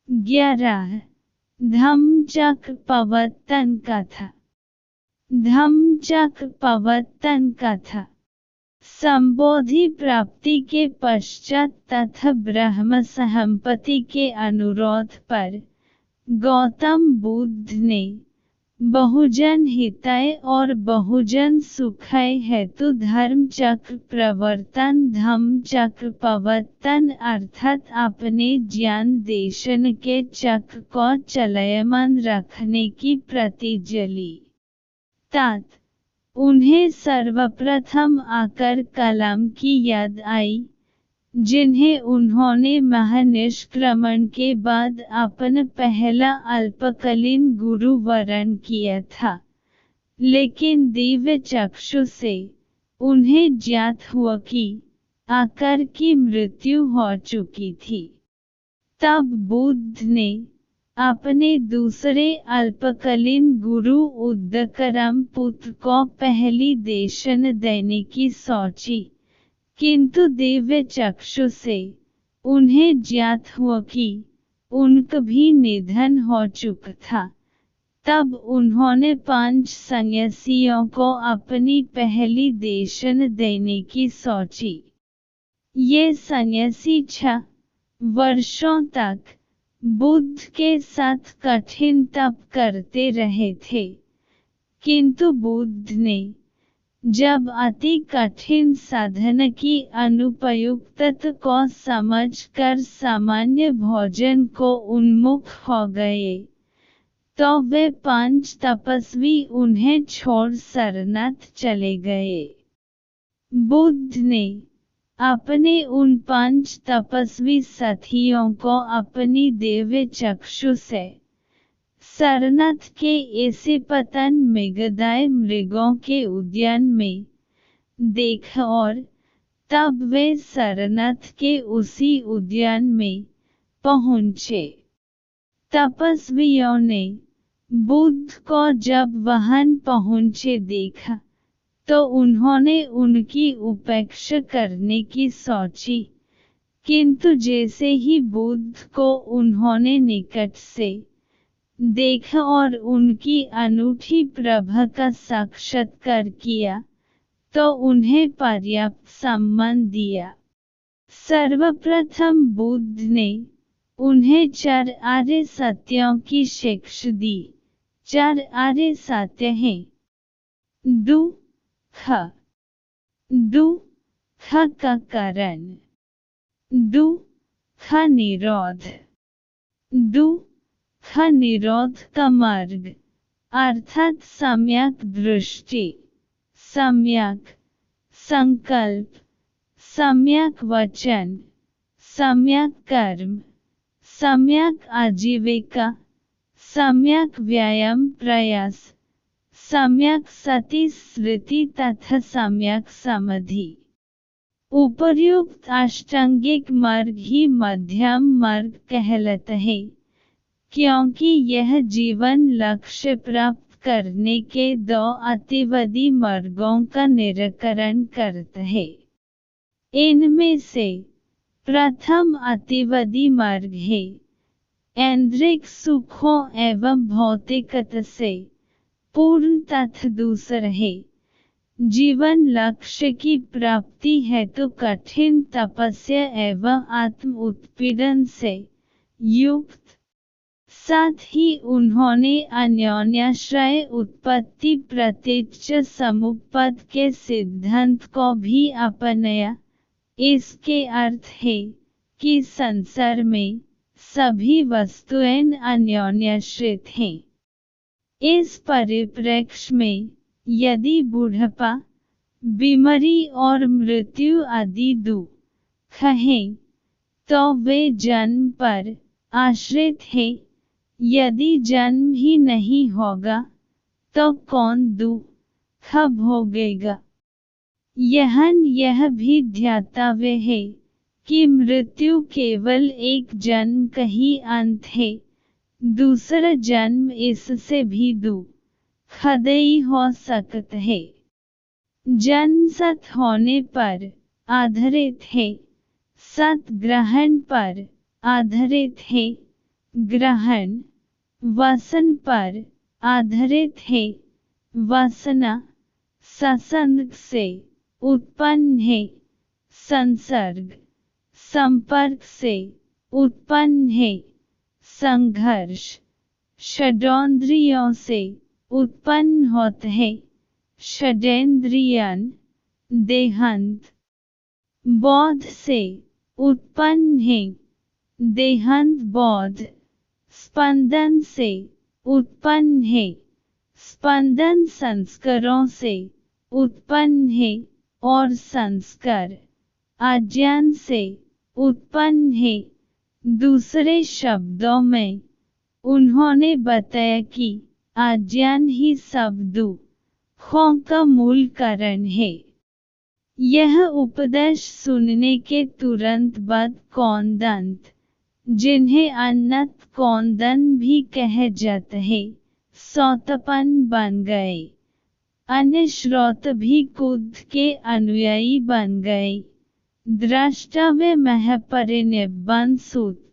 11 धम्मचक्र प्रवर्तन कथा। धम्मचक्र प्रवर्तन कथा संबोधि प्राप्ति के पश्चात तथा ब्रह्म संपत्ति के अनुरोध पर गौतम बुद्ध ने बहुजन हिताय और बहुजन सुखाय हेतु धर्म चक्र प्रवर्तन धम्म चक्र प्रवर्तन अर्थात अपने ज्ञान देशन के चक्र को चलयमान रखने की प्रतिज्ञा ली। तात उन्हें सर्वप्रथम आकर कलाम की याद आई, जिन्हें उन्होंने महानिष्क्रमण के बाद अपना पहला अल्पकालीन गुरु वरण किया था, लेकिन दिव्य चक्षु से उन्हें ज्ञात हुआ कि आकर की मृत्यु हो चुकी थी। तब बुद्ध ने अपने दूसरे अल्पकालीन गुरु उद्दकराम पुत्र को पहली देशन देने की सोची, किंतु दिव्य चक्षु से उन्हें ज्ञात हुआ कि उनका भी निधन हो चुका था। तब उन्होंने 5 सन्यासियों को अपनी पहली देशन देने की सोची। ये सन्यासी 6 वर्षों तक बुद्ध के साथ कठिन तप करते रहे थे, किंतु बुद्ध ने जब अति कठिन साधना की अनुपयुक्तता को समझकर सामान्य भोजन को उन्मुख हो गए, तो वे 5 तपस्वी उन्हें छोड़ सारनाथ चले गए। बुद्ध ने अपने उन 5 तपस्वी साथियों को अपनी दिव्य चक्षु से सारनाथ के ऐसे पतन मृगदाय मृगों के उद्यान में देखा और तब वे सारनाथ के उसी उद्यान में पहुँचे। तपस्वियों ने बुद्ध को जब वहां पहुँचे देखा तो उन्होंने उनकी उपेक्षा करने की सोची, किंतु जैसे ही बुद्ध को उन्होंने निकट से देखा और उनकी अनूठी प्रभा का साक्षात्कार किया तो उन्हें पर्याप्त सम्मान दिया। सर्वप्रथम बुद्ध ने उन्हें 4 आर्य सत्यों की शिक्षा दी। 4 आर्य सत्य हैं: दुख का कारण, दुख निरोध, दुख निरोध का मार्ग अर्थात सम्यक दृष्टि, सम्यक संकल्प, सम्यक वचन, सम्यक कर्म, सम्यक आजीविका, सम्यक व्यायाम प्रयास, सम्यक सति स्मृति तथा सम्यक समाधि। उपर्युक्त अष्टांगिक मार्ग ही मध्यम मार्ग कहलाता है, क्योंकि यह जीवन लक्ष्य प्राप्त करने के 2 अतिवादी मार्गों का निराकरण करता है। इनमें से प्रथम अतिवादी मार्ग है ऐन्द्रिक सुखों एवं भौतिकता से पूर्ण तथा दूसरा है जीवन लक्ष्य की प्राप्ति हेतु कठिन तपस्या एवं आत्म उत्पीड़न से युक्त। साथ ही उन्होंने अन्योन्याश्रय उत्पत्ति प्रत्यक्ष समुपपद के सिद्धांत को भी अपनाया। इसके अर्थ है कि संसार में सभी वस्तुएं अन्योन्याश्रित हैं। इस परिप्रेक्ष्य में यदि बुढ़ापा, बीमारी और मृत्यु आदि दुख हैं, तो वे जन्म पर आश्रित हैं। यदि जन्म ही नहीं होगा तो कौन दुख भोगेगा। यहाँ यह भी ध्यातव्य है कि मृत्यु केवल एक जन्म का ही अंत है, दूसरा जन्म इससे भी दुखदायी हो सकता है। जन्म सत होने पर आधारित है, सत ग्रहण पर आधारित है, ग्रहण वसन पर आधारित है। वासना सत्संग से उत्पन्न है। संसर्ग संपर्क से उत्पन्न है। संघर्ष षडेंद्रियों से उत्पन्न होता है। षडेंद्रियन देहांत बोध से उत्पन्न है। देहांत बोध स्पंदन से उत्पन्न है। स्पंदन संस्कारों से उत्पन्न है और संस्कार अज्ञान से उत्पन्न है। दूसरे शब्दों में उन्होंने बताया कि अज्ञान ही सब दुखों का मूल कारण है। यह उपदेश सुनने के तुरंत बाद कौंदंत, जिन्हें अन्नत कौंदन भी कहा जाता है, सौतपन बन गए। अन्य श्रोत भी कुद्ध के अनुयायी बन गए। द्रष्टव्य महापरिनिब्बाण सूत्र